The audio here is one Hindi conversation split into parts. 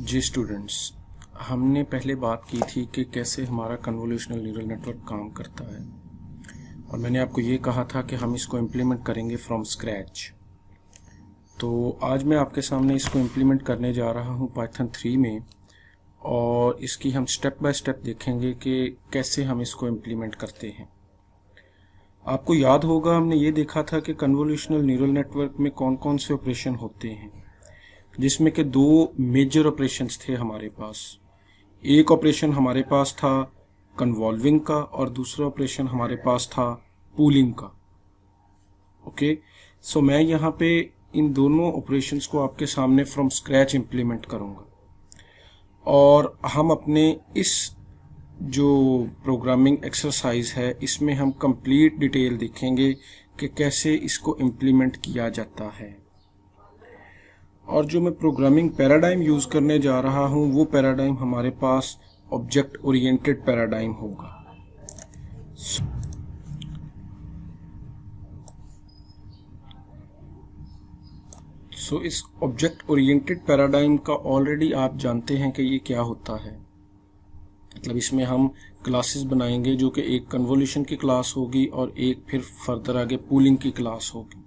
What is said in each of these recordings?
जी स्टूडेंट्स, हमने पहले बात की थी कि कैसे हमारा कन्वोल्यूशनल न्यूरल नेटवर्क काम करता है और मैंने आपको ये कहा था कि हम इसको इम्प्लीमेंट करेंगे फ्रॉम स्क्रैच। तो आज मैं आपके सामने इसको इम्प्लीमेंट करने जा रहा हूँ पाइथन 3 में और इसकी हम स्टेप बाय स्टेप देखेंगे कि कैसे हम इसको इम्प्लीमेंट करते हैं। आपको याद होगा हमने ये देखा था कि कन्वोल्यूशनल न्यूरल नेटवर्क में कौन कौन से ऑपरेशन होते हैं, जिसमें के दो मेजर ऑपरेशंस थे हमारे पास। एक ऑपरेशन हमारे पास था कन्वॉल्विंग का और दूसरा ऑपरेशन हमारे पास था पूलिंग का। ओके, सो मैं यहाँ पे इन दोनों ऑपरेशंस को आपके सामने फ्रॉम स्क्रैच इम्प्लीमेंट करूँगा और हम अपने इस जो प्रोग्रामिंग एक्सरसाइज है इसमें हम कंप्लीट डिटेल देखेंगे कि कैसे इसको इम्प्लीमेंट किया जाता है। और जो मैं प्रोग्रामिंग पैराडाइम यूज करने जा रहा हूं वो पैराडाइम हमारे पास ऑब्जेक्ट ओरिएंटेड पैराडाइम होगा। सो इस ऑब्जेक्ट ओरिएंटेड पैराडाइम का ऑलरेडी आप जानते हैं कि ये क्या होता है। मतलब इसमें हम क्लासेस बनाएंगे जो कि एक कन्वोल्यूशन की क्लास होगी और एक फिर फर्दर आगे पूलिंग की क्लास होगी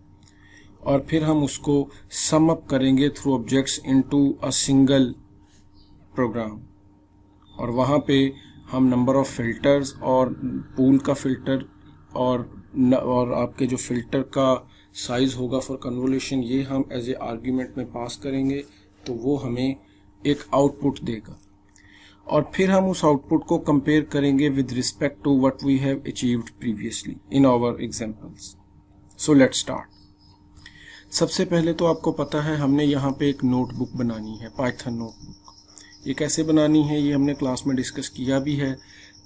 और फिर हम उसको सम अप करेंगे through objects into a single program और वहाँ पे हम नंबर ऑफ फिल्टर्स और पूल का फिल्टर और आपके जो फिल्टर का साइज होगा फॉर कन्वोल्यूशन ये हम एज ए आर्ग्यूमेंट में पास करेंगे, तो वो हमें एक आउटपुट देगा और फिर हम उस आउटपुट को कंपेयर करेंगे with respect to what we have achieved previously in our examples. So let's start. सबसे पहले तो आपको पता है हमने यहाँ पे एक नोटबुक बनानी है, पाइथन नोटबुक। ये कैसे बनानी है ये हमने क्लास में डिस्कस किया भी है।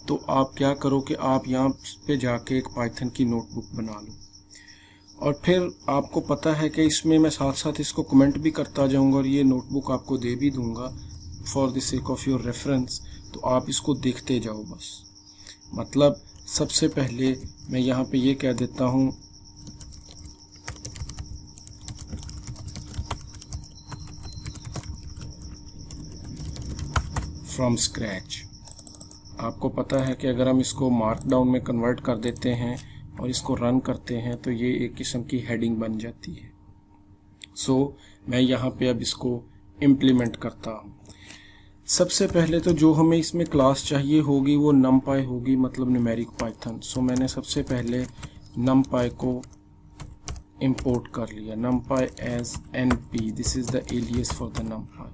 तो आप क्या करो कि आप यहाँ पे जाके एक पाइथन की नोटबुक बना लो और फिर आपको पता है कि इसमें मैं साथ साथ इसको कमेंट भी करता जाऊँगा और ये नोटबुक आपको दे भी दूँगा for the sake of your reference. तो आप इसको देखते जाओ बस। मतलब सबसे पहले मैं यहाँ पे ये कह देता हूँ फ्रॉम स्क्रैच। आपको पता है कि अगर हम इसको मार्कडाउन में कन्वर्ट कर देते हैं और इसको रन करते हैं तो ये एक किस्म की हेडिंग बन जाती है। सो मैं यहाँ पे अब इसको इम्प्लीमेंट करता हूँ। सबसे पहले तो जो हमें इसमें क्लास चाहिए होगी वो numpy होगी, मतलब न्यूमेरिक पाइथन। सो मैंने सबसे पहले numpy को इंपोर्ट कर लिया, numpy as np। This is the alias for the numpy,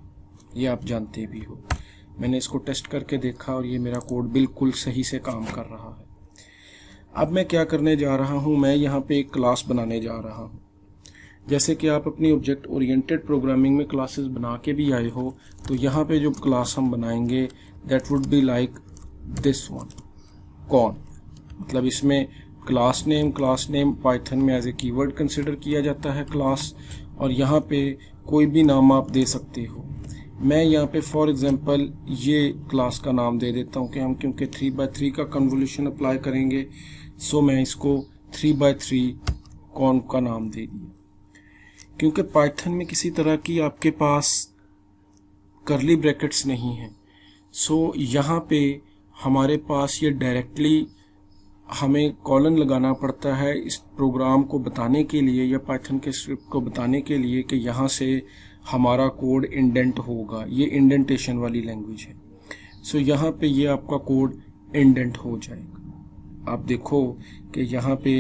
ये आप जानते भी हो। मैंने इसको टेस्ट करके देखा और ये मेरा कोड बिल्कुल सही से काम कर रहा है। अब मैं क्या करने जा रहा हूँ, मैं यहाँ पे एक क्लास बनाने जा रहा हूँ। जैसे कि आप अपनी ऑब्जेक्ट ओरिएंटेड प्रोग्रामिंग में क्लासेस बना के भी आए हो, तो यहाँ पे जो क्लास हम बनाएंगे that would be like this one, कौन। मतलब इसमें क्लास नेम पाइथन में एज ए कीवर्ड कंसिडर किया जाता है क्लास, और यहाँ पे कोई भी नाम आप दे सकते हो। मैं यहाँ पे फॉर एग्जांपल ये क्लास का नाम दे देता हूँ कि हम क्योंकि 3x3 का कन्वोल्यूशन अप्लाई करेंगे, सो मैं इसको 3x3 कौन का नाम दे दिया। क्योंकि पाइथन में किसी तरह की आपके पास करली ब्रैकेट्स नहीं है, सो यहाँ पे हमारे पास ये डायरेक्टली हमें कॉलन लगाना पड़ता है इस प्रोग्राम को बताने के लिए या पाइथन के स्क्रिप्ट को बताने के लिए कि यहाँ से हमारा कोड इंडेंट होगा। ये इंडेंटेशन वाली लैंग्वेज है। सो यहाँ पे ये आपका कोड इंडेंट हो जाएगा। आप देखो कि यहाँ पे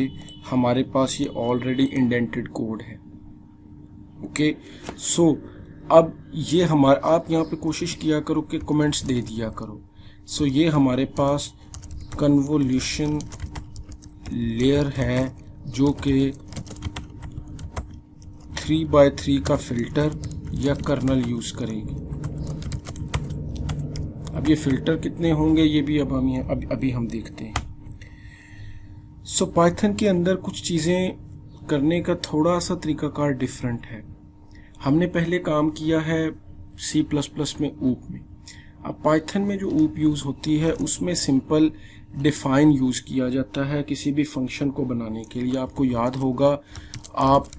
हमारे पास ये ऑलरेडी इंडेंटेड कोड है। ओके, सो अब ये हमारा, आप यहाँ पे कोशिश किया करो कि कमेंट्स दे दिया करो। सो ये हमारे पास कन्वोल्यूशन लेयर है जो कि 3x3 का फिल्टर या कर्नल यूज करेगी। अब ये फिल्टर कितने होंगे ये भी अब हम अभी हम देखते हैं। सो पाइथन के अंदर कुछ चीजें करने का थोड़ा सा तरीकाकार डिफरेंट है। हमने पहले काम किया है C++ में ऊप में। अब पाइथन में जो ऊप यूज होती है उसमें सिंपल डिफाइन यूज किया जाता है किसी भी फंक्शन को बनाने के लिए। आपको याद होगा आप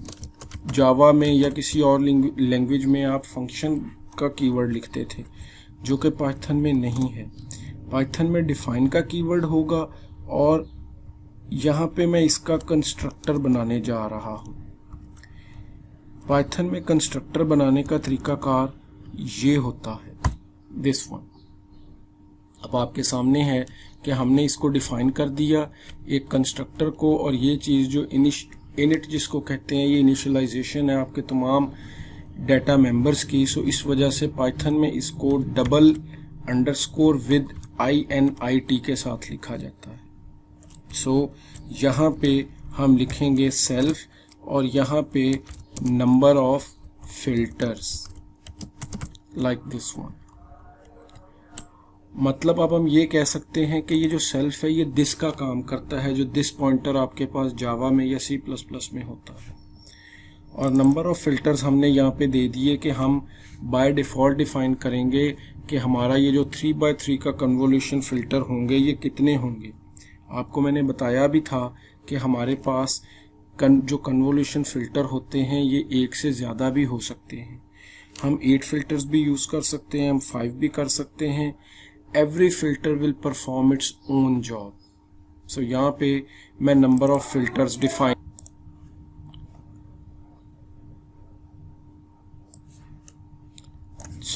जावा में या किसी और लैंग्वेज में आप फंक्शन का कीवर्ड लिखते थे, जो कि पाइथन में नहीं है। पाइथन में डिफाइन का कीवर्ड होगा और यहाँ पे मैं इसका कंस्ट्रक्टर बनाने जा रहा हूँ। पाइथन में कंस्ट्रक्टर बनाने का तरीकाकार ये होता है, दिस वन। अब आपके सामने है कि हमने इसको डिफाइन कर दिया एक कंस्ट्रक्टर को, और ये चीज़ जो इनिट जिसको कहते हैं, ये इनिशियलाइजेशन है आपके तमाम डाटा मेंबर्स की। सो इस वजह से पाइथन में इसको डबल अंडरस्कोर विद INIT के साथ लिखा जाता है। सो यहाँ पे हम लिखेंगे सेल्फ और यहाँ पे number of filters like this one. मतलब अब हम ये कह सकते हैं कि ये जो सेल्फ है ये दिस का काम करता है, जो दिस पॉइंटर आपके पास जावा में या C++ में होता है। और नंबर ऑफ फिल्टर्स हमने यहाँ पे दे दिए कि हम बाय डिफ़ॉल्ट डिफाइन करेंगे कि हमारा ये जो 3x3 का कन्वोल्यूशन फ़िल्टर होंगे ये कितने होंगे। आपको मैंने बताया भी था कि हमारे पास जो कन्वोल्यूशन फ़िल्टर होते हैं ये एक से ज़्यादा भी हो सकते हैं। हम 8 फिल्टर्स भी यूज़ कर सकते हैं, हम 5 भी कर सकते हैं। Every filter will perform its own job. So यहाँ पे मैं नंबर ऑफ फिल्टर्स डिफाइन,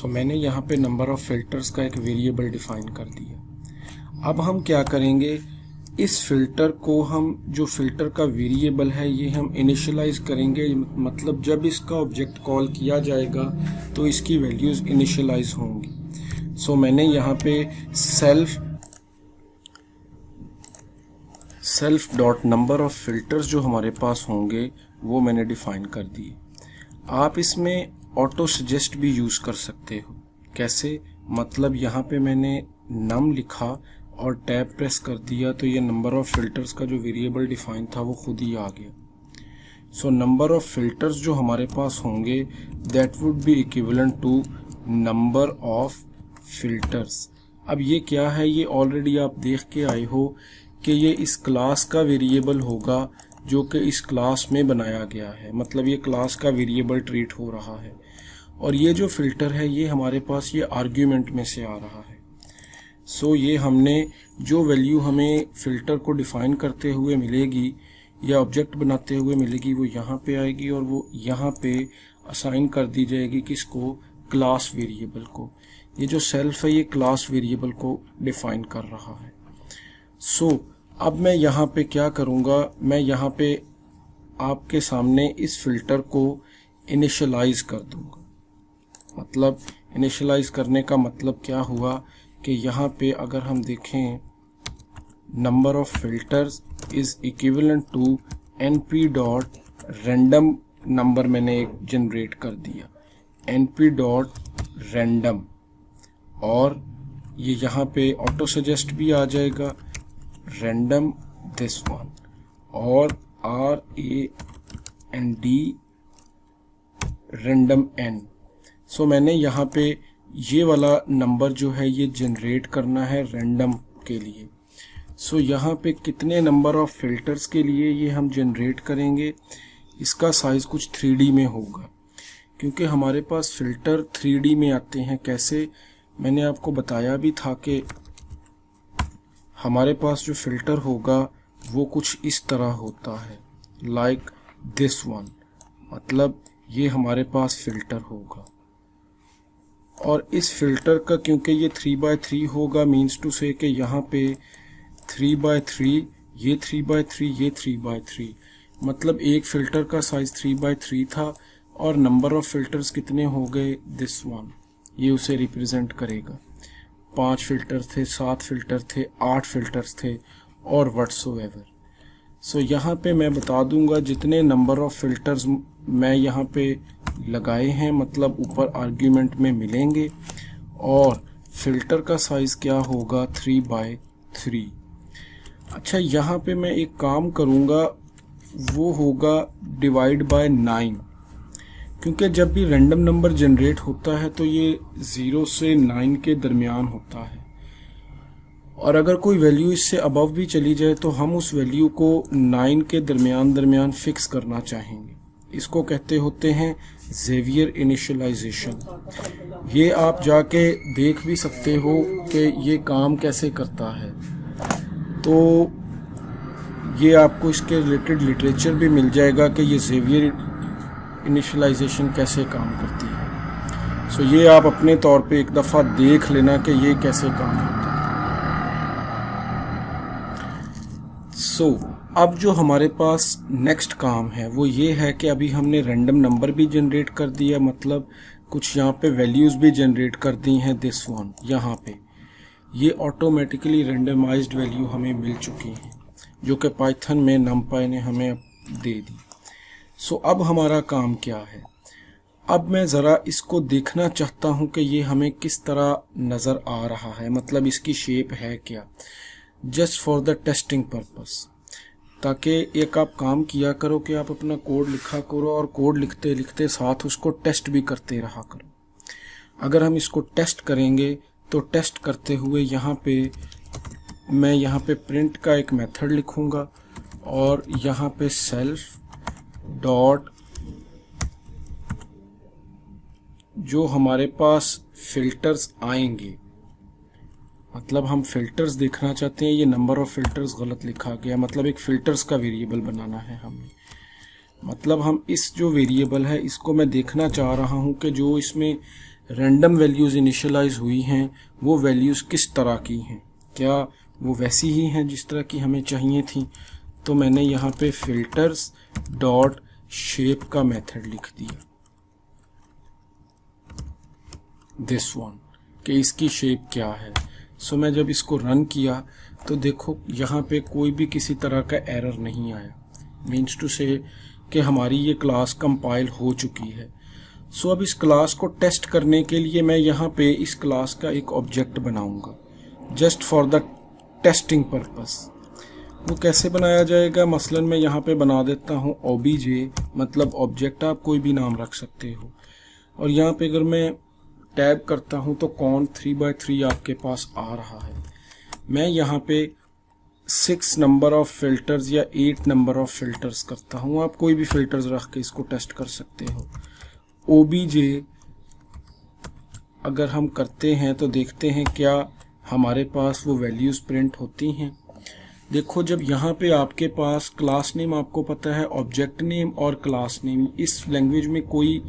मैंने यहाँ पे नंबर ऑफ फिल्टर्स का एक वेरिएबल डिफाइन कर दिया। अब हम क्या करेंगे, इस फिल्टर को हम जो फिल्टर का वेरिएबल है ये हम इनिशियलाइज करेंगे। मतलब जब इसका ऑब्जेक्ट कॉल किया जाएगा तो इसकी वैल्यूज़ इनिशियलाइज होंगी। मैंने यहाँ पे self dot number of filters जो हमारे पास होंगे वो मैंने डिफाइन कर दिए। आप इसमें ऑटो सजेस्ट भी यूज़ कर सकते हो। कैसे, मतलब यहाँ पे मैंने नम लिखा और टैब प्रेस कर दिया तो ये नंबर ऑफ फिल्टर्स का जो वेरिएबल डिफाइन था वो खुद ही आ गया। नंबर ऑफ फिल्टर्स जो हमारे पास होंगे that would be equivalent to number of filters. अब ये क्या है, ये ऑलरेडी आप देख के आए हो कि ये इस क्लास का वेरिएबल होगा जो कि इस क्लास में बनाया गया है। मतलब ये क्लास का वेरिएबल ट्रीट हो रहा है और ये जो फिल्टर है ये हमारे पास ये आर्ग्यूमेंट में से आ रहा है। ये हमने जो वैल्यू हमें फिल्टर को डिफाइन करते हुए मिलेगी या ऑब्जेक्ट बनाते हुए मिलेगी वो यहाँ पे आएगी और वो यहाँ पे असाइन कर दी जाएगी किसको, क्लास वेरिएबल को। ये जो सेल्फ है ये क्लास वेरिएबल को डिफाइन कर रहा है। अब मैं यहाँ पे क्या करूँगा, मैं यहाँ पे आपके सामने इस फिल्टर को इनिशियलाइज कर दूँगा। मतलब इनिशियलाइज करने का मतलब क्या हुआ कि यहाँ पे अगर हम देखें number of filters is equivalent to np dot random number मैंने एक जनरेट कर दिया, np डॉट रैंडम, और ये यहाँ पे ऑटो सजेस्ट भी आ जाएगा रैंडम दिस वन, और RAND रैंडम n। मैंने यहाँ पे ये वाला नंबर जो है ये जनरेट करना है रैंडम के लिए। यहाँ पे कितने नंबर ऑफ फिल्टर्स के लिए ये हम जनरेट करेंगे, इसका साइज़ कुछ 3D में होगा क्योंकि हमारे पास फिल्टर 3D में आते हैं। कैसे, मैंने आपको बताया भी था कि हमारे पास जो फिल्टर होगा वो कुछ इस तरह होता है, लाइक दिस वन। मतलब ये हमारे पास फिल्टर होगा और इस फिल्टर का क्योंकि ये 3x3 होगा, मीन्स टू से कि यहाँ पे 3x3, ये 3x3, ये 3x3, मतलब एक फिल्टर का साइज 3x3 था और नंबर ऑफ फिल्टर्स कितने हो गए, दिस वन, ये उसे रिप्रेजेंट करेगा। 5 फिल्टर थे, 7 फिल्टर थे, 8 फिल्टर्स थे और व्हाट्सोएवर। यहाँ पे मैं बता दूंगा जितने नंबर ऑफ फिल्टर्स मैं यहाँ पे लगाए हैं, मतलब ऊपर आर्ग्यूमेंट में मिलेंगे, और फिल्टर का साइज़ क्या होगा 3x3। अच्छा, यहाँ पे मैं एक काम करूँगा, वो होगा डिवाइड बाय 9, क्योंकि जब भी रैंडम नंबर जनरेट होता है तो ये 0 से 9 के दरमियान होता है, और अगर कोई वैल्यू इससे अबव भी चली जाए तो हम उस वैल्यू को 9 के दरमियान फिक्स करना चाहेंगे। इसको कहते होते हैं ज़ेवियर इनिशियलाइजेशन। ये आप जाके देख भी सकते हो कि ये काम कैसे करता है। तो ये आपको इसके रिलेटेड लिटरेचर भी मिल जाएगा कि ये ज़ेवियर इनिशियलाइजेशन कैसे काम करती है। सो ये आप अपने तौर पे एक दफ़ा देख लेना कि ये कैसे काम करता है। सो अब जो हमारे पास नेक्स्ट काम है वो ये है कि अभी हमने रैंडम नंबर भी जनरेट कर दिया, मतलब कुछ यहाँ पे वैल्यूज़ भी जनरेट कर दी हैं। दिस वन यहाँ पे ये ऑटोमेटिकली रैंडमाइज्ड वैल्यू हमें मिल चुकी हैं जो कि पाइथन में numpy ने हमें दे दी। सो अब हमारा काम क्या है, अब मैं ज़रा इसको देखना चाहता हूँ कि ये हमें किस तरह नज़र आ रहा है, मतलब इसकी शेप है क्या, just for the testing purpose. ताकि एक आप काम किया करो कि आप अपना कोड लिखा करो और कोड लिखते लिखते साथ उसको टेस्ट भी करते रहा करो। अगर हम इसको टेस्ट करेंगे तो टेस्ट करते हुए यहाँ पे मैं यहाँ पे प्रिंट का एक मेथड लिखूँगा और यहाँ पे सेल्फ डॉट जो हमारे पास फिल्टर्स आएंगे, मतलब हम फिल्टर्स देखना चाहते हैं। ये नंबर ऑफ फिल्टर्स गलत लिखा गया, मतलब एक फिल्टर्स का वेरिएबल बनाना है हमें। मतलब हम इस जो वेरिएबल है इसको मैं देखना चाह रहा हूँ कि जो इसमें रैंडम वैल्यूज़ इनिशियलाइज हुई हैं वो वैल्यूज़ किस तरह की हैं, क्या वो वैसी ही हैं जिस तरह की हमें चाहिए थी। तो मैंने यहाँ पे फिल्टर्स डॉट शेप का मेथड लिख दिया, दिस वन, कि इसकी शेप क्या है। सो मैं जब इसको रन किया तो देखो यहाँ पे कोई भी किसी तरह का एरर नहीं आया, मीन्स टू से कि हमारी ये क्लास कंपाइल हो चुकी है। सो अब इस क्लास को टेस्ट करने के लिए मैं यहाँ पे इस क्लास का एक ऑब्जेक्ट बनाऊंगा just for the testing purpose. वो कैसे बनाया जाएगा, मसलन मैं यहाँ पे बना देता हूँ ओबीजे, मतलब ऑब्जेक्ट, आप कोई भी नाम रख सकते हो। और यहाँ पे अगर मैं टैब करता हूँ तो कौन 3x3 आपके पास आ रहा है। मैं यहाँ पे 6 नंबर ऑफ फिल्टर्स या 8 नंबर ऑफ फिल्टर्स करता हूँ, आप कोई भी फिल्टर्स रख के इसको टेस्ट कर सकते हो। ओबीजे अगर हम करते हैं तो देखते हैं क्या हमारे पास वो वैल्यूज़ प्रिंट होती हैं। देखो जब यहाँ पे आपके पास क्लास नेम, आपको पता है ऑब्जेक्ट नेम और क्लास नेम, इस लैंग्वेज में कोई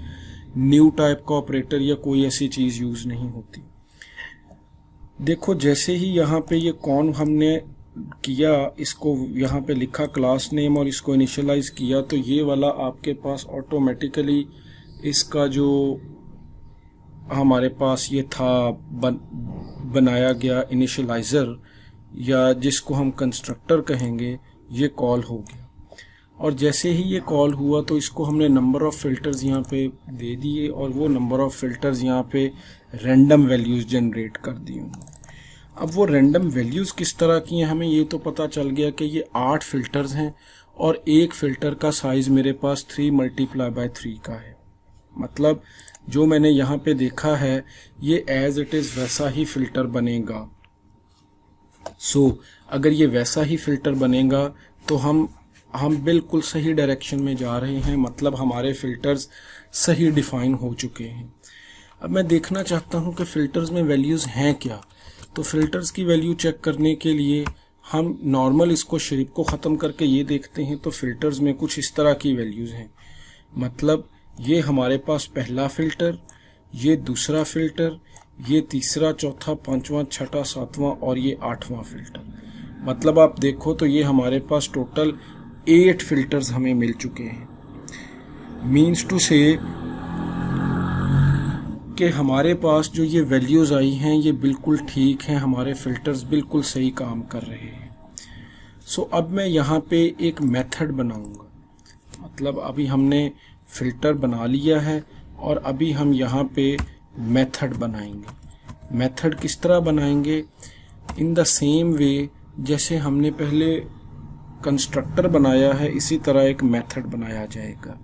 न्यू टाइप का ऑपरेटर या कोई ऐसी चीज़ यूज़ नहीं होती। देखो जैसे ही यहाँ पे ये कौन हमने किया, इसको यहाँ पे लिखा क्लास नेम और इसको इनिशियलाइज किया, तो ये वाला आपके पास ऑटोमेटिकली इसका जो हमारे पास ये था बनाया गया इनिशियलाइज़र, या जिसको हम कंस्ट्रक्टर कहेंगे, ये कॉल हो गया। और जैसे ही ये कॉल हुआ तो इसको हमने नंबर ऑफ़ फ़िल्टर्स यहाँ पे दे दिए और वो नंबर ऑफ़ फ़िल्टर्स यहाँ पे रैंडम वैल्यूज़ जनरेट कर दी। अब वो रैंडम वैल्यूज़ किस तरह की हैं हमें ये तो पता चल गया कि ये 8 फ़िल्टर्स हैं और एक फ़िल्टर का साइज़ मेरे पास 3 × 3 का है। मतलब जो मैंने यहाँ पे देखा है ये एज़ इट इज़ वैसा ही फ़िल्टर बनेगा। सो अगर ये वैसा ही फ़िल्टर बनेगा तो हम बिल्कुल सही डायरेक्शन में जा रहे हैं, मतलब हमारे फ़िल्टर्स सही डिफ़ाइन हो चुके हैं। अब मैं देखना चाहता हूं कि फ़िल्टर्स में वैल्यूज़ हैं क्या। तो फ़िल्टर्स की वैल्यू चेक करने के लिए हम नॉर्मल इसको शेप को ख़त्म करके ये देखते हैं तो फ़िल्टर्स में कुछ इस तरह की वैल्यूज़ हैं। मतलब ये हमारे पास पहला फ़िल्टर, ये दूसरा फ़िल्टर, ये तीसरा, चौथा, पाँचवा, छठा, सातवां और ये 8वां फ़िल्टर। मतलब आप देखो तो ये हमारे पास टोटल 8 फ़िल्टर्स हमें मिल चुके हैं। मीन्स टू से कि हमारे पास जो ये वैल्यूज़ आई हैं ये बिल्कुल ठीक हैं, हमारे फ़िल्टर्स बिल्कुल सही काम कर रहे हैं। सो अब मैं यहाँ पे एक मेथड बनाऊँगा, मतलब अभी हमने फ़िल्टर बना लिया है और अभी हम यहाँ पे मेथड बनाएंगे। मेथड किस तरह बनाएंगे, इन द सेम वे जैसे हमने पहले कंस्ट्रक्टर बनाया है इसी तरह एक मेथड बनाया जाएगा।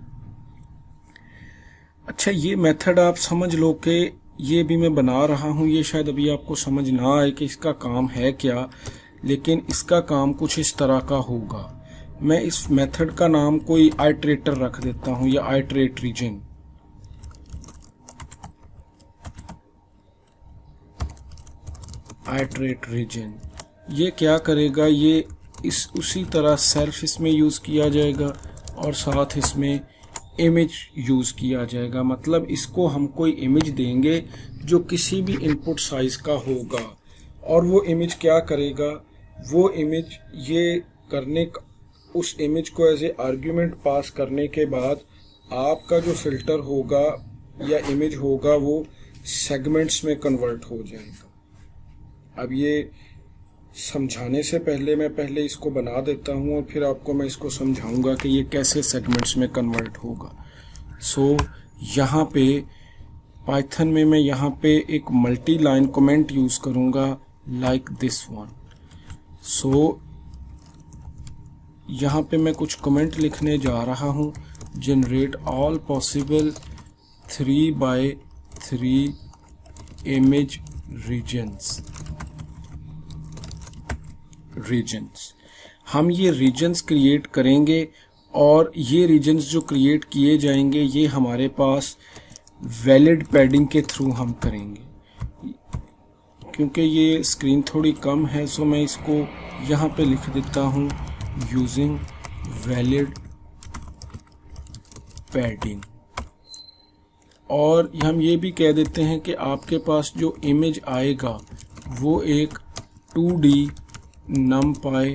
अच्छा ये मेथड आप समझ लो कि ये भी मैं बना रहा हूँ, ये शायद अभी आपको समझ ना आए कि इसका काम है क्या, लेकिन इसका काम कुछ इस तरह का होगा। मैं इस मेथड का नाम कोई आइटरेटर रख देता हूँ या आइटरेट रीजन। आइटरेट रीजन, ये क्या करेगा, ये उसी तरह सेल्फ इसमें यूज़ किया जाएगा और साथ इसमें इमेज यूज़ किया जाएगा। मतलब इसको हम कोई इमेज देंगे जो किसी भी इनपुट साइज का होगा और वो इमेज क्या करेगा, वो इमेज ये करने का, उस इमेज को एज ए आर्ग्यूमेंट पास करने के बाद आपका जो फिल्टर होगा या इमेज होगा वो सेगमेंट्स में कन्वर्ट हो जाएगा। अब ये समझाने से पहले मैं पहले इसको बना देता हूँ और फिर आपको मैं इसको समझाऊंगा कि ये कैसे सेगमेंट्स में कन्वर्ट होगा। सो यहाँ पे पाइथन में मैं यहाँ पे एक मल्टी लाइन कमेंट यूज़ करूँगा लाइक दिस वन। सो यहाँ पे मैं कुछ कमेंट लिखने जा रहा हूँ, generate all possible 3x3 image regions. हम ये रीजन्स क्रिएट करेंगे और ये रीजन्स जो क्रिएट किए जाएंगे ये हमारे पास वैलिड पैडिंग के थ्रू हम करेंगे। क्योंकि ये स्क्रीन थोड़ी कम है सो मैं इसको यहाँ पे लिख देता हूँ यूजिंग वैलिड पैडिंग। और हम ये भी कह देते हैं कि आपके पास जो इमेज आएगा वो एक 2D numpy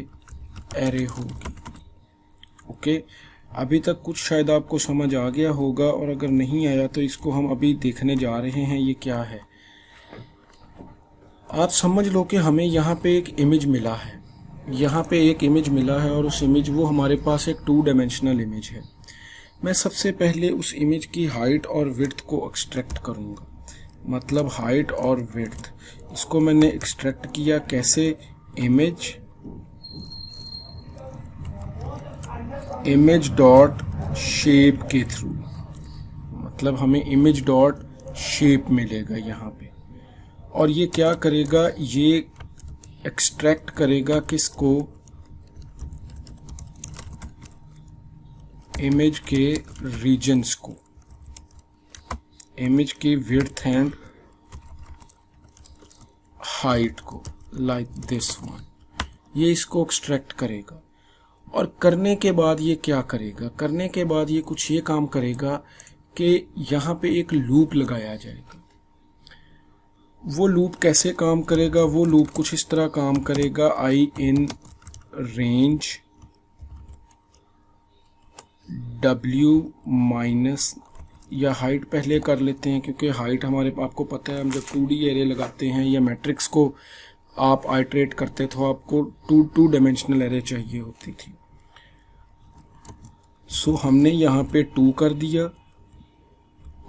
एरे होगी। ओके, अभी तक कुछ शायद आपको समझ आ गया होगा और अगर नहीं आया तो इसको हम अभी देखने जा रहे हैं ये क्या है। आप समझ लो कि हमें यहाँ पे एक इमेज मिला है, यहाँ पे एक इमेज मिला है और उस इमेज वो हमारे पास एक 2 डायमेंशनल इमेज है। मैं सबसे पहले उस इमेज की हाइट और विड्थ को एक्सट्रैक्ट करूँगा, मतलब हाइट और विड्थ इसको मैंने एक्सट्रैक्ट किया कैसे, इमेज डॉट शेप के थ्रू। मतलब हमें इमेज डॉट शेप मिलेगा यहाँ पे और ये क्या करेगा, ये एक्सट्रैक्ट करेगा किसको, इमेज के रीजन्स को, इमेज की विड्थ एंड हाइट को, लाइक दिस वन। ये इसको एक्सट्रैक्ट करेगा और करने के बाद ये क्या करेगा, करने के बाद ये कुछ ये काम करेगा कि यहाँ पे एक लूप लगाया जाएगा। वो लूप कैसे काम करेगा, वो लूप कुछ इस तरह काम करेगा, आई इन रेंज W माइनस, या हाइट पहले कर लेते हैं क्योंकि हाइट हमारे, आपको पता है हम जब 2D एरे लगाते हैं या मैट्रिक्स को आप आइटरेट करते तो आपको 2 डायमेंशनल एरे चाहिए होती थी। सो हमने यहाँ पे 2 कर दिया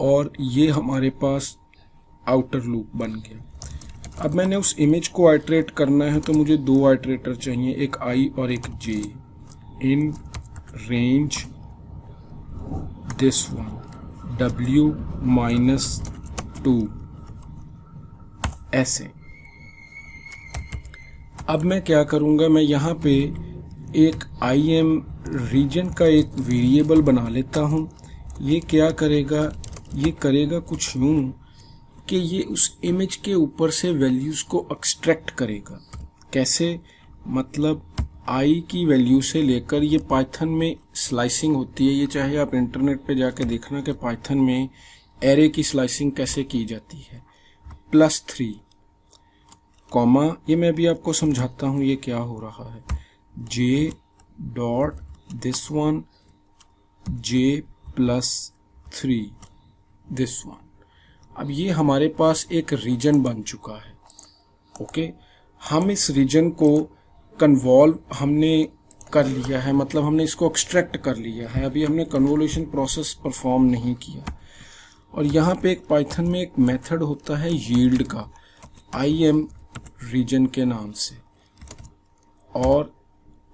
और ये हमारे पास आउटर लूप बन गया। अब मैंने उस इमेज को आइटरेट करना है तो मुझे 2 आइटरेटर चाहिए, एक I और एक J। In range this one W minus 2, ऐसे। अब मैं क्या करूँगा, मैं यहाँ पे एक IM रीजन का एक वेरिएबल बना लेता हूँ। ये क्या करेगा, ये करेगा कुछ यूँ कि ये उस इमेज के ऊपर से वैल्यूज़ को एक्सट्रैक्ट करेगा। कैसे, मतलब I की वैल्यू से लेकर, ये पाइथन में स्लाइसिंग होती है, ये चाहे आप इंटरनेट पे जाके देखना कि पाइथन में एरे की स्लाइसिंग कैसे की जाती है। +3 कॉमा, ये मैं भी आपको समझाता हूँ ये क्या हो रहा है, J dot this one J+3 this one. अब ये हमारे पास एक रीजन बन चुका है। ओके, हम इस रीजन को कन्वॉल्व हमने कर लिया है, मतलब हमने इसको एक्सट्रैक्ट कर लिया है। अभी हमने कन्वोल्यूशन प्रोसेस परफॉर्म नहीं किया। और यहाँ पे एक पाइथन में एक मेथड होता है यील्ड का, IM रीजन के नाम से, और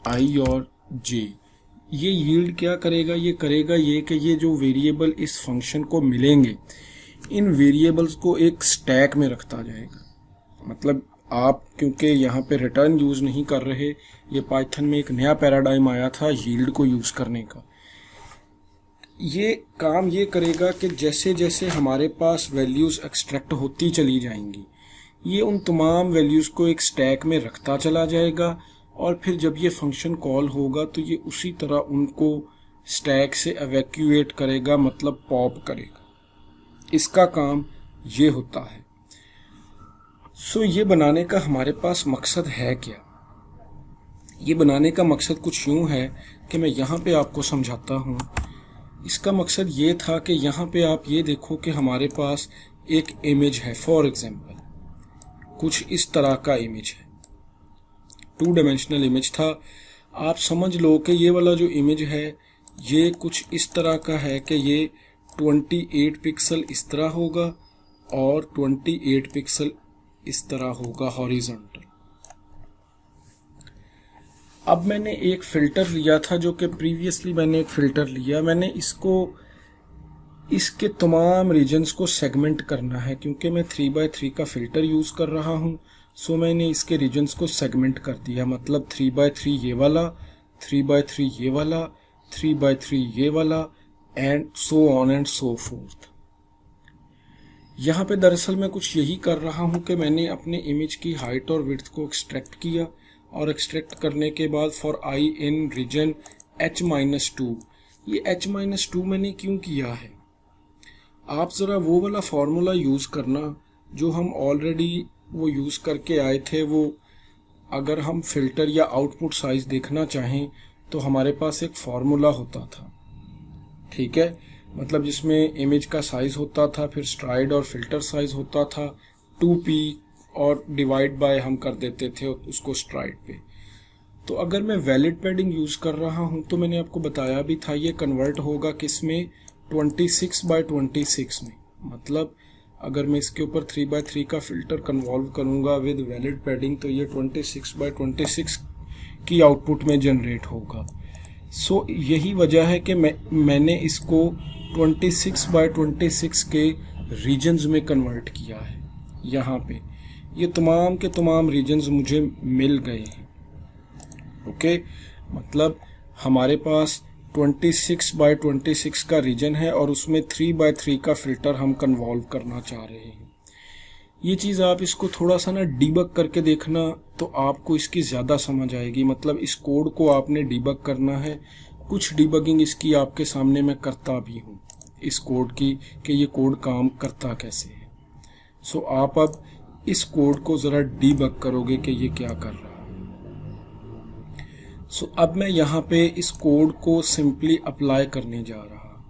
I और J। ये यील्ड क्या करेगा, ये करेगा ये कि ये जो वेरिएबल इस फंक्शन को मिलेंगे, इन वेरिएबल्स को एक स्टैक में रखता जाएगा। मतलब आप क्योंकि यहाँ पे रिटर्न यूज़ नहीं कर रहे, ये पाइथन में एक नया पैराडाइम आया था यील्ड को यूज़ करने का। ये काम ये करेगा कि जैसे जैसे हमारे पास वैल्यूज़ एक्सट्रैक्ट होती चली जाएंगी, ये उन तमाम वैल्यूज़ को एक स्टैक में रखता चला जाएगा और फिर जब ये फंक्शन कॉल होगा तो ये उसी तरह उनको स्टैक से एवैक्यूएट करेगा, मतलब पॉप करेगा। इसका काम ये होता है। सो ये बनाने का हमारे पास मकसद है क्या? ये बनाने का मकसद कुछ यूं है कि मैं यहाँ पे आपको समझाता हूँ। इसका मकसद ये था कि यहाँ पे आप ये देखो कि हमारे पास एक इमेज है। फॉर एग्जांपल कुछ इस तरह का इमेज है, 2 डायमेंशनल इमेज था। आप समझ लो कि ये वाला जो इमेज है ये कुछ इस तरह का है कि ये 28 पिक्सल इस तरह होगा और 28 पिक्सल इस तरह होगा हॉरिजॉन्टल। अब मैंने एक फिल्टर लिया था, जो कि प्रीवियसली मैंने एक फिल्टर लिया, मैंने इसके तमाम रीजन्स को सेगमेंट करना है क्योंकि मैं 3x3 का फिल्टर यूज कर रहा हूँ। सो मैंने इसके रीजन्स को सेगमेंट कर दिया, मतलब 3x3 ये वाला, 3x3 ये वाला, 3x3 ये वाला, and so on and so fourth. यहाँ पे दरअसल मैं कुछ यही कर रहा हूँ कि मैंने अपने इमेज की हाइट और विड्थ को एक्सट्रैक्ट किया और एक्सट्रैक्ट करने के बाद for I in reason H-2, ये H-2 मैंने क्यों किया है? आप ज़रा वो वाला फार्मूला यूज़ करना जो हम ऑलरेडी वो यूज़ करके आए थे। वो अगर हम फिल्टर या आउटपुट साइज़ देखना चाहें तो हमारे पास एक फार्मूला होता था, ठीक है, मतलब जिसमें इमेज का साइज़ होता था, फिर स्ट्राइड और फिल्टर साइज़ होता था, 2p और डिवाइड बाय हम कर देते थे उसको स्ट्राइड पे। तो अगर मैं वैलिड पैडिंग यूज़ कर रहा हूँ तो मैंने आपको बताया भी था ये कन्वर्ट होगा किस में, 26x26 में। मतलब अगर मैं इसके ऊपर 3x3 का फिल्टर कन्वॉल्व करूँगा विद वैलिड पैडिंग तो ये 26x26 की आउटपुट में जनरेट होगा। सो यही वजह है कि मैंने इसको 26x26 के रीजन्स में कन्वर्ट किया है। यहाँ पे ये तमाम के तमाम रीजन्स मुझे मिल गए हैं। ओके, मतलब हमारे पास 26x26 का रीजन है और उसमें 3x3 का फिल्टर हम कन्वॉल्व करना चाह रहे हैं। ये चीज़ आप इसको थोड़ा सा ना डीबग करके देखना तो आपको इसकी ज़्यादा समझ आएगी। मतलब इस कोड को आपने डीबग करना है। कुछ डीबगिंग इसकी आपके सामने मैं करता भी हूँ इस कोड की कि ये कोड काम करता कैसे है। सो आप अब इस कोड को ज़रा डीबग करोगे कि ये क्या कर रहा है। सो अब मैं यहाँ पे इस कोड को सिंपली अप्लाई करने जा रहा,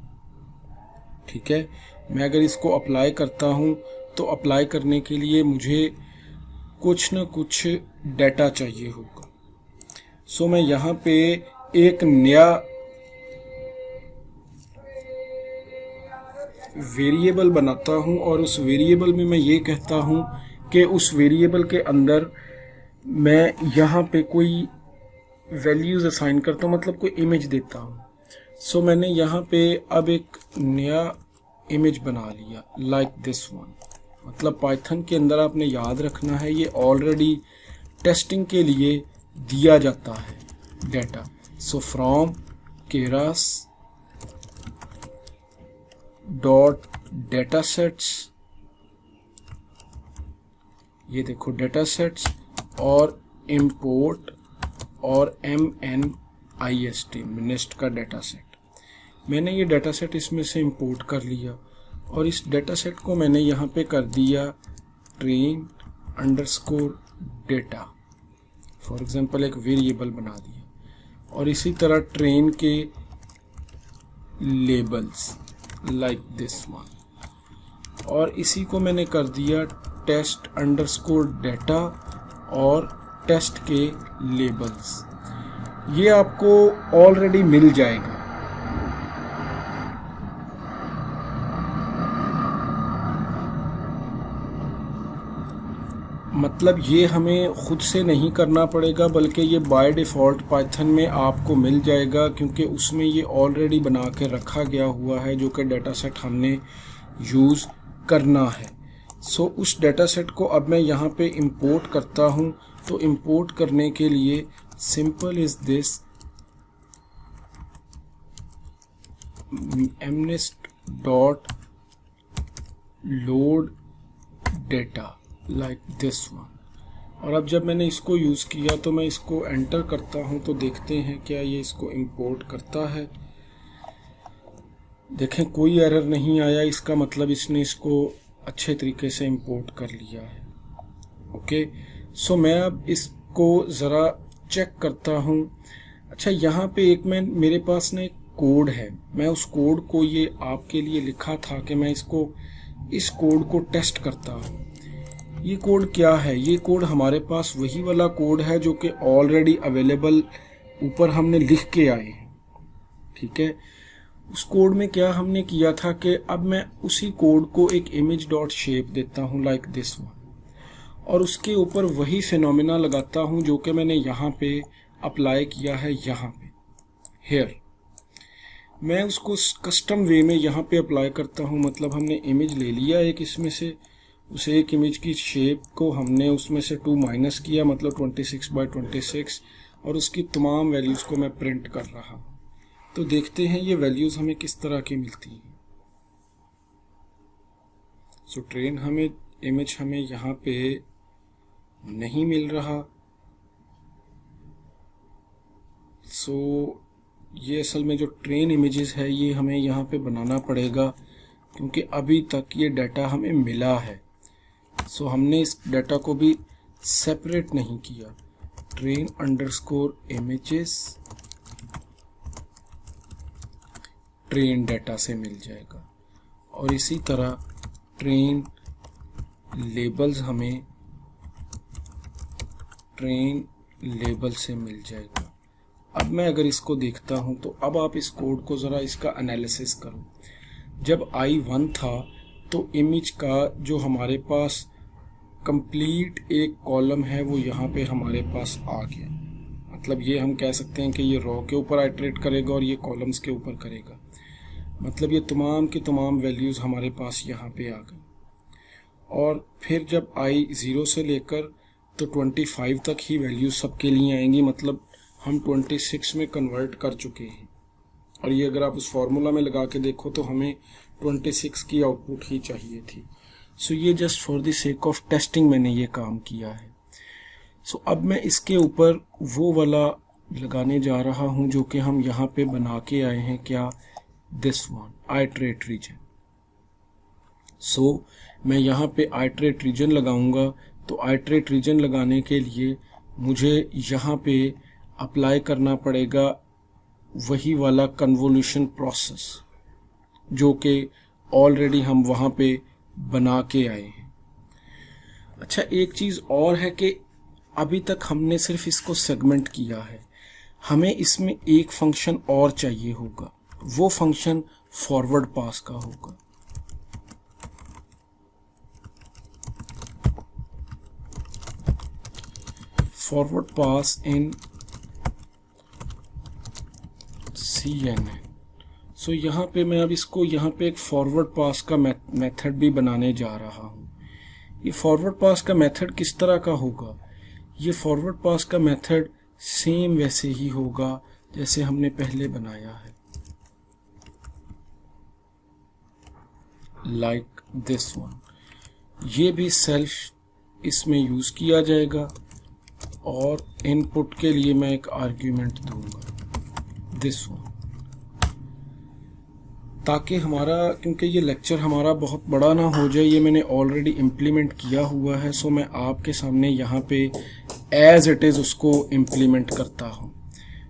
ठीक है। मैं अगर इसको अप्लाई करता हूँ तो अप्लाई करने के लिए मुझे कुछ ना कुछ डाटा चाहिए होगा। सो मैं यहाँ पे एक नया वेरिएबल बनाता हूँ और उस वेरिएबल में मैं ये कहता हूँ कि उस वेरिएबल के अंदर मैं यहाँ पे कोई वैल्यूज असाइन करता हूँ, मतलब कोई इमेज देता हूँ। सो मैंने यहाँ पे अब एक नया इमेज बना लिया लाइक दिस वन। मतलब पाइथन के अंदर आपने याद रखना है ये ऑलरेडी टेस्टिंग के लिए दिया जाता है data. So from Keras dot data sets, ये देखो डेटा सेट्स और इम्पोर्ट और MNIST मिनिस्ट का डेटा सेट। मैंने ये डेटा सेट इसमें से इंपोर्ट कर लिया और इस डेटा सेट को मैंने यहाँ पे कर दिया train underscore data. For example एक वेरिएबल बना दिया और इसी तरह ट्रेन के लेबल्स लाइक दिस वन और इसी को मैंने कर दिया टेस्ट अंडरस्कोर डेटा और टेस्ट के लेबल्स। ये आपको ऑलरेडी मिल जाएगा। मतलब ये हमें खुद से नहीं करना पड़ेगा बल्कि ये बाय डिफ़ॉल्ट पाइथन में आपको मिल जाएगा क्योंकि उसमें ये ऑलरेडी बना के रखा गया हुआ है जो कि डेटा सेट हमने यूज़ करना है। सो उस डेटा सेट को अब मैं यहाँ पे इंपोर्ट करता हूँ। तो इंपोर्ट करने के लिए simple is this mnist dot load data like this one. और अब जब मैंने इसको यूज़ किया तो मैं इसको एंटर करता हूँ तो देखते हैं क्या ये इसको इंपोर्ट करता है। देखें कोई एरर नहीं आया, इसका मतलब इसने इसको अच्छे तरीके से इंपोर्ट कर लिया है। ओके, सो मैं अब इसको ज़रा चेक करता हूँ। अच्छा, यहाँ पे एक मेरे पास ना एक कोड है, मैं उस कोड को ये आपके लिए लिखा था कि मैं इस कोड को टेस्ट करता हूँ। ये कोड क्या है? ये कोड हमारे पास वही वाला कोड है जो कि ऑलरेडी अवेलेबल ऊपर हमने लिख के आए हैं, ठीक है। उस कोड में क्या हमने किया था कि अब मैं उसी कोड को एक इमेज डॉट शेप देता हूँ लाइक दिस वन, और उसके ऊपर वही फिनोमिना लगाता हूँ जो कि मैंने यहाँ पे अप्लाई किया है, यहाँ पे हेयर। मैं उसको कस्टम वे में यहाँ पे अप्लाई करता हूँ। मतलब हमने इमेज ले लिया एक, इसमें से उस एक इमेज की शेप को हमने उसमें से 2 माइनस किया, मतलब 26x26, और उसकी तमाम वैल्यूज़ को मैं प्रिंट कर रहा। तो देखते हैं ये वैल्यूज़ हमें किस तरह की मिलती हैं। सो ट्रेन इमेज हमें यहाँ पे नहीं मिल रहा। सो ये असल में जो ट्रेन इमेजेस है ये हमें यहाँ पे बनाना पड़ेगा, क्योंकि अभी तक ये डाटा हमें मिला है। सो हमने इस डाटा को भी सेपरेट नहीं किया। Train underscore images train data से मिल जाएगा, और इसी तरह ट्रेन लेबल्स हमें ट्रेन लेबल से मिल जाएगा। अब मैं अगर इसको देखता हूं तो अब आप इस कोड को ज़रा इसका एनालिसिस करो। जब I1 था तो इमेज का जो हमारे पास कंप्लीट एक कॉलम है वो यहाँ पे हमारे पास आ गया। मतलब ये हम कह सकते हैं कि ये रो के ऊपर आइटरेट करेगा और ये कॉलम्स के ऊपर करेगा। मतलब ये तमाम की तमाम वैल्यूज़ हमारे पास यहाँ पे आ गई। और फिर जब I 0 से लेकर तो 25 तक ही वैल्यूज सबके लिए आएंगी। मतलब हम 26 में कन्वर्ट कर चुके हैं, और ये अगर आप उस फॉर्मूला में लगा के देखो तो हमें 26 की आउटपुट ही चाहिए थी। सो ये just for the sake of testing मैंने ये काम किया है। सो अब मैं इसके ऊपर वो वाला लगाने जा रहा हूँ जो कि हम यहाँ पे बना के आए हैं, क्या, दिस वन, आइटरेट रीजन। सो मैं यहाँ पे आइटरेट रीजन लगाऊंगा। तो आइटरेट रीजन लगाने के लिए मुझे यहाँ पे अप्लाई करना पड़ेगा वही वाला कन्वोल्यूशन प्रोसेस जो कि ऑलरेडी हम वहाँ पे बना के आए हैं। अच्छा, एक चीज़ और है कि अभी तक हमने सिर्फ इसको सेगमेंट किया है, हमें इसमें एक फंक्शन और चाहिए होगा। वो फंक्शन फॉरवर्ड पास का होगा। फॉरवर्ड पास इन CNN। सो यहाँ पे मैं अब इसको यहाँ पे एक फॉरवर्ड पास का मेथड भी बनाने जा रहा हूँ। ये फॉरवर्ड पास का मेथड किस तरह का होगा? ये फॉरवर्ड पास का मेथड सेम वैसे ही होगा जैसे हमने पहले बनाया है, लाइक दिस वन। ये भी सेल्फ इसमें यूज़ किया जाएगा, और इनपुट के लिए मैं एक आर्ग्यूमेंट दूंगा, दिस वन, ताकि हमारा, क्योंकि ये लेक्चर हमारा बहुत बड़ा ना हो जाए, ये मैंने ऑलरेडी इम्प्लीमेंट किया हुआ है। सो मैं आपके सामने यहाँ पे एज इट इज़ उसको इम्प्लीमेंट करता हूँ।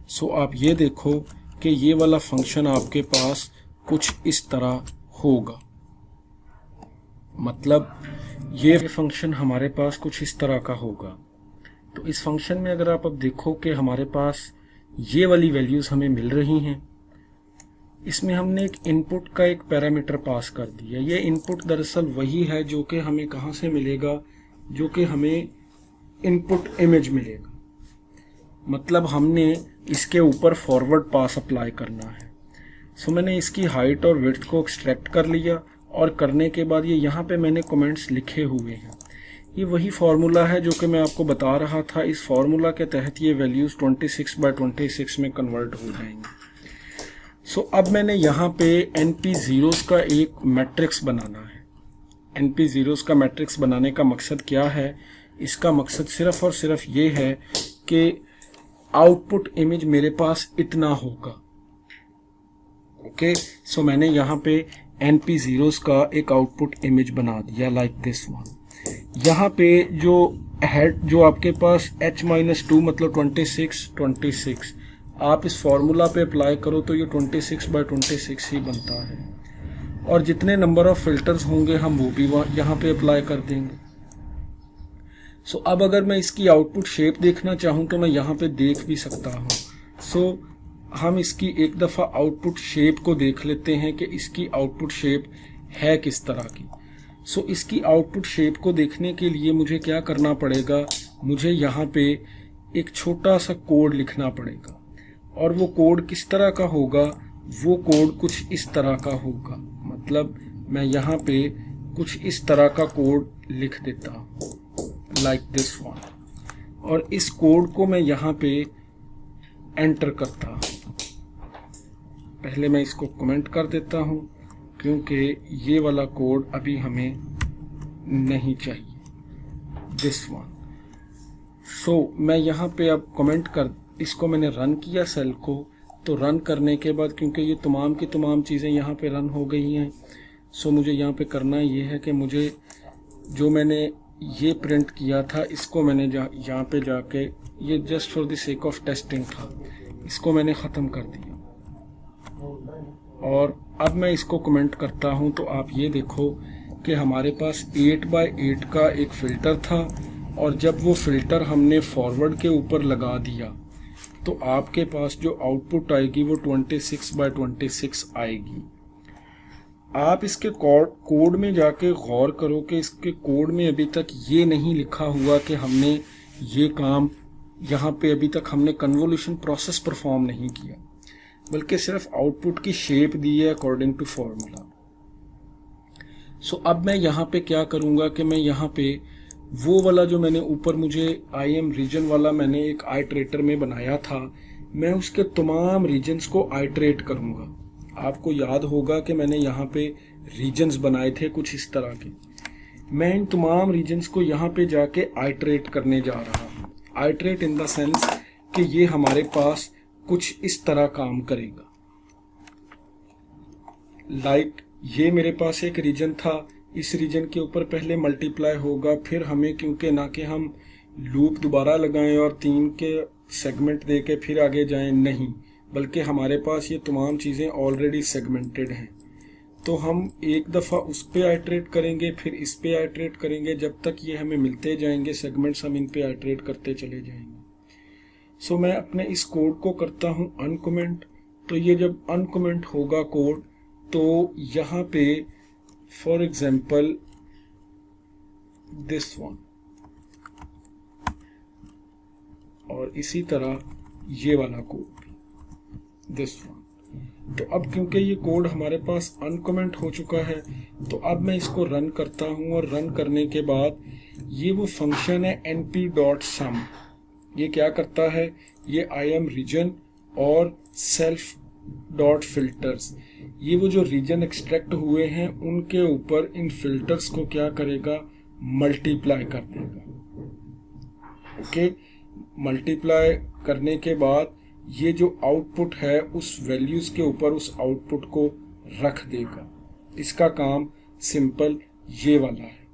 सो आप ये देखो कि ये वाला फंक्शन आपके पास कुछ इस तरह होगा। मतलब ये फंक्शन हमारे पास कुछ इस तरह का होगा। तो इस फंक्शन में अगर आप अब देखो कि हमारे पास ये वाली वैल्यूज़ हमें मिल रही हैं, इसमें हमने एक इनपुट का एक पैरामीटर पास कर दिया। ये इनपुट दरअसल वही है जो कि हमें कहाँ से मिलेगा, जो कि हमें इनपुट इमेज मिलेगा। मतलब हमने इसके ऊपर फॉरवर्ड पास अप्लाई करना है। सो मैंने इसकी हाइट और विड्थ को एक्सट्रैक्ट कर लिया, और करने के बाद ये यहाँ पे मैंने कमेंट्स लिखे हुए हैं। ये वही फार्मूला है जो कि मैं आपको बता रहा था। इस फार्मूला के तहत ये वैल्यूज़ 26/26 में कन्वर्ट हो जाएंगी। सो अब मैंने यहाँ पे NP zeros का एक मैट्रिक्स बनाना है। NP zeros का मैट्रिक्स बनाने का मकसद क्या है? इसका मकसद सिर्फ और सिर्फ ये है कि आउटपुट इमेज मेरे पास इतना होगा। ओके, सो मैंने यहाँ पे NP zeros का एक आउटपुट इमेज बना दिया लाइक दिस वन। यहाँ पे जो हेड जो आपके पास H-2 मतलब 26 आप इस फॉर्मूला पे अप्लाई करो तो ये 26/26 ही बनता है, और जितने नंबर ऑफ फिल्टर्स होंगे हम वो भी यहाँ पे अप्लाई कर देंगे। सो अब अगर मैं इसकी आउटपुट शेप देखना चाहूँ तो मैं यहाँ पे देख भी सकता हूँ। सो हम इसकी एक दफ़ा आउटपुट शेप को देख लेते हैं कि इसकी आउटपुट शेप है किस तरह की। सो इसकी आउटपुट शेप को देखने के लिए मुझे क्या करना पड़ेगा, मुझे यहाँ पे एक छोटा सा कोड लिखना पड़ेगा, और वो कोड किस तरह का होगा, वो कोड कुछ इस तरह का होगा। मतलब मैं यहाँ पे कुछ इस तरह का कोड लिख देता हूँ लाइक दिस वन, और इस कोड को मैं यहाँ पे एंटर करता हूँ। पहले मैं इसको कमेंट कर देता हूँ क्योंकि ये वाला कोड अभी हमें नहीं चाहिए, दिस वन। सो मैं यहाँ पे अब कमेंट कर, इसको मैंने रन किया सेल को, तो रन करने के बाद क्योंकि ये तमाम की तमाम चीज़ें यहाँ पे रन हो गई हैं, सो मुझे यहाँ पे करना ये है कि मुझे जो मैंने ये प्रिंट किया था इसको मैंने यहाँ पे जाके, ये just for the sake of testing था, इसको मैंने ख़त्म कर दिया। और अब मैं इसको कमेंट करता हूँ तो आप ये देखो कि हमारे पास 8x8 का एक फ़िल्टर था, और जब वो फ़िल्टर हमने फॉरवर्ड के ऊपर लगा दिया तो आपके पास जो आउटपुट आएगी वो 26x26 आएगी। आप इसके कोड में जाके गौर करो कि इसके कोड में अभी तक ये नहीं लिखा हुआ कि हमने ये काम, यहाँ पे अभी तक हमने कन्वोल्यूशन प्रोसेस परफॉर्म नहीं किया, बल्कि सिर्फ आउटपुट की शेप दी है अकॉर्डिंग टू फॉर्मूला। सो अब मैं यहाँ पे क्या करूँगा कि मैं यहाँ पे वो वाला जो मैंने ऊपर मुझे IM रीजन वाला मैंने एक आइट्रेटर में बनाया था, मैं उसके तमाम रीजन्स को आइट्रेट करूँगा। आपको याद होगा कि मैंने यहाँ पे रीजन्स बनाए थे कुछ इस तरह के, मैं इन तमाम रीजन्स को यहाँ पे जाके आइट्रेट करने जा रहा हूँ। आइट्रेट इन द सेंस कि ये हमारे पास कुछ इस तरह काम करेगा। लाइक ये मेरे पास एक रीजन था, इस रीजन के ऊपर पहले मल्टीप्लाई होगा, फिर हमें क्योंकि ना कि हम लूप दोबारा लगाएं और 3 के सेगमेंट दे के फिर आगे जाएं, नहीं, बल्कि हमारे पास ये तमाम चीज़ें ऑलरेडी सेगमेंटेड हैं, तो हम एक दफ़ा उस पर आइट्रेट करेंगे, फिर इस पे आइट्रेट करेंगे, जब तक ये हमें मिलते जाएंगे सेगमेंट्स, हम इन पे आइट्रेट करते चले जाएंगे। सो मैं अपने इस कोड को करता हूँ अनकमेंट। तो ये जब अनकमेंट होगा कोड, तो यहाँ पे फॉर एग्जाम्पल दिस वन, और इसी तरह ये वाला कोड भी दिस वन। तो अब क्योंकि ये कोड हमारे पास अनकमेंट हो चुका है, तो अब मैं इसको रन करता हूँ, और रन करने के बाद ये वो फंक्शन है np.sum, ये क्या करता है, ये IM रीजन और सेल्फ डॉट फिल्टर्स, ये वो जो रीजन एक्सट्रैक्ट हुए हैं उनके ऊपर इन फिल्टर्स को क्या करेगा, मल्टीप्लाई कर देगा। ओके, मल्टीप्लाई करने के बाद ये जो आउटपुट है उस वैल्यूज के ऊपर उस आउटपुट को रख देगा। इसका काम सिंपल ये वाला है।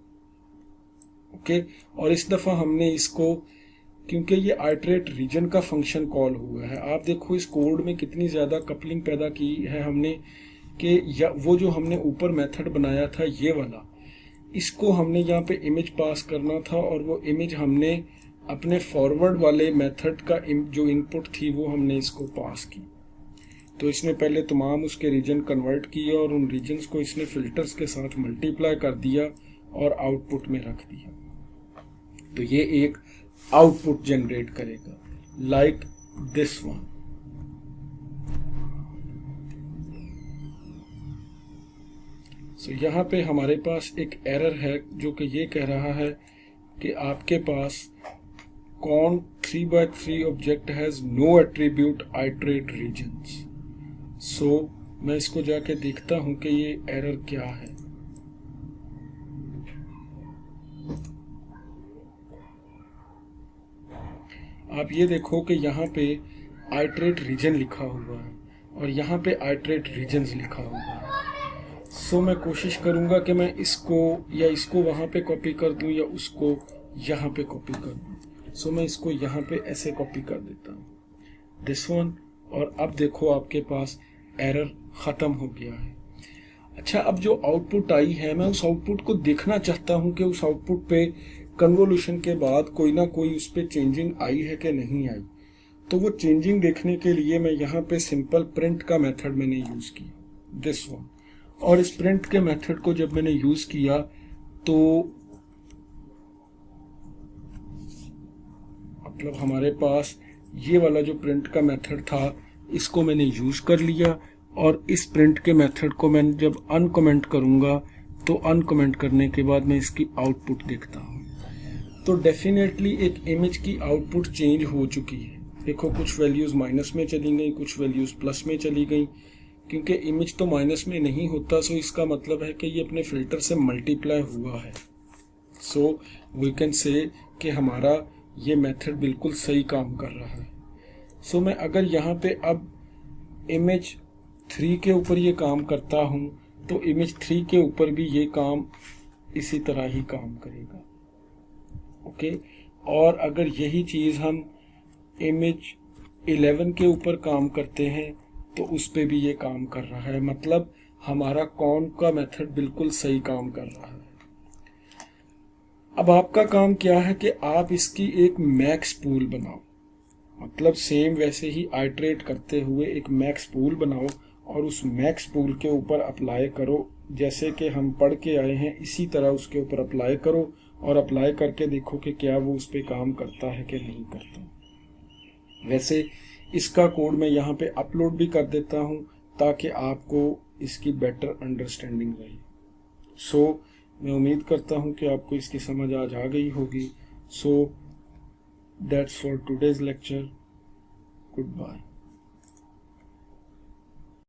ओके, और इस दफा हमने इसको, क्योंकि ये आइट्रेट रीजन का फंक्शन कॉल हुआ है, आप देखो इस कोड में कितनी ज़्यादा कपलिंग पैदा की है हमने, कि वो जो हमने ऊपर मेथड बनाया था ये वाला, इसको हमने यहाँ पे इमेज पास करना था, और वो इमेज हमने अपने फॉरवर्ड वाले मेथड का जो इनपुट थी वो हमने इसको पास की। तो इसने पहले तमाम उसके रीजन कन्वर्ट किए, और उन रीजन्स को इसने फिल्टर्स के साथ मल्टीप्लाई कर दिया और आउटपुट में रख दिया। तो ये एक आउटपुट जनरेट करेगा लाइक दिस वन। सो यहाँ पे हमारे पास एक एरर है जो कि ये कह रहा है कि आपके पास कौन 3x3 object has no attribute iterate reasons. So मैं इसको जाके देखता हूँ कि ये एरर क्या है। आप ये देखो कि यहाँ पे आइट्रेट रीजन लिखा हुआ है और यहाँ पे आइट्रेट रीजन्स लिखा हुआ है। सो मैं कोशिश करूँगा कि मैं इसको या इसको वहाँ पे कॉपी कर दूँ या उसको यहाँ पे कॉपी कर दूँ। सो मैं इसको यहाँ पे ऐसे कॉपी कर देता हूँ, दिस वन, और अब देखो आपके पास एरर ख़त्म हो गया है। अच्छा, अब जो आउटपुट आई है मैं उस आउटपुट को देखना चाहता हूँ कि उस आउटपुट पे कन्वोल्यूशन के बाद कोई ना कोई उस पर चेंजिंग आई है कि नहीं आई। तो वो चेंजिंग देखने के लिए मैं यहाँ पे सिंपल प्रिंट का मेथड मैंने यूज़ किया, दिस वन। और इस प्रिंट के मेथड को जब मैंने यूज़ किया तो मतलब हमारे पास ये वाला जो प्रिंट का मेथड था इसको मैंने यूज़ कर लिया, और इस प्रिंट के मेथड को मैं जब अनकमेंट करूँगा तो अनकमेंट करने के बाद मैं इसकी आउटपुट देखता हूँ तो डेफिनेटली एक इमेज की आउटपुट चेंज हो चुकी है। देखो कुछ वैल्यूज़ माइनस में चली गई, कुछ वैल्यूज़ प्लस में चली गई, क्योंकि इमेज तो माइनस में नहीं होता। सो इसका मतलब है कि ये अपने फिल्टर से मल्टीप्लाई हुआ है। सो वी कैन से कि हमारा ये मेथड बिल्कुल सही काम कर रहा है। सो मैं अगर यहाँ पे अब इमेज 3 के ऊपर ये काम करता हूँ तो इमेज 3 के ऊपर भी ये काम इसी तरह ही काम करेगा, ओके। और अगर यही चीज़ हम इमेज 11 के ऊपर काम करते हैं तो उस पे भी ये काम कर रहा है। मतलब हमारा कौन का मेथड बिल्कुल सही काम कर रहा है। अब आपका काम क्या है कि आप इसकी एक मैक्स पूल बनाओ, मतलब सेम वैसे ही आइट्रेट करते हुए एक मैक्स पूल बनाओ और उस मैक्स पूल के ऊपर अप्लाई करो। जैसे कि हम पढ़ के आए हैं इसी तरह उसके ऊपर अप्लाई करो और अप्लाई करके देखो कि क्या वो उस पर काम करता है कि नहीं करता। वैसे इसका कोड मैं यहाँ पे अपलोड भी कर देता हूँ ताकि आपको इसकी बेटर अंडरस्टैंडिंग रहे। सो मैं उम्मीद करता हूँ कि आपको इसकी समझ आज आ गई होगी। So that's for today's lecture. Good bye.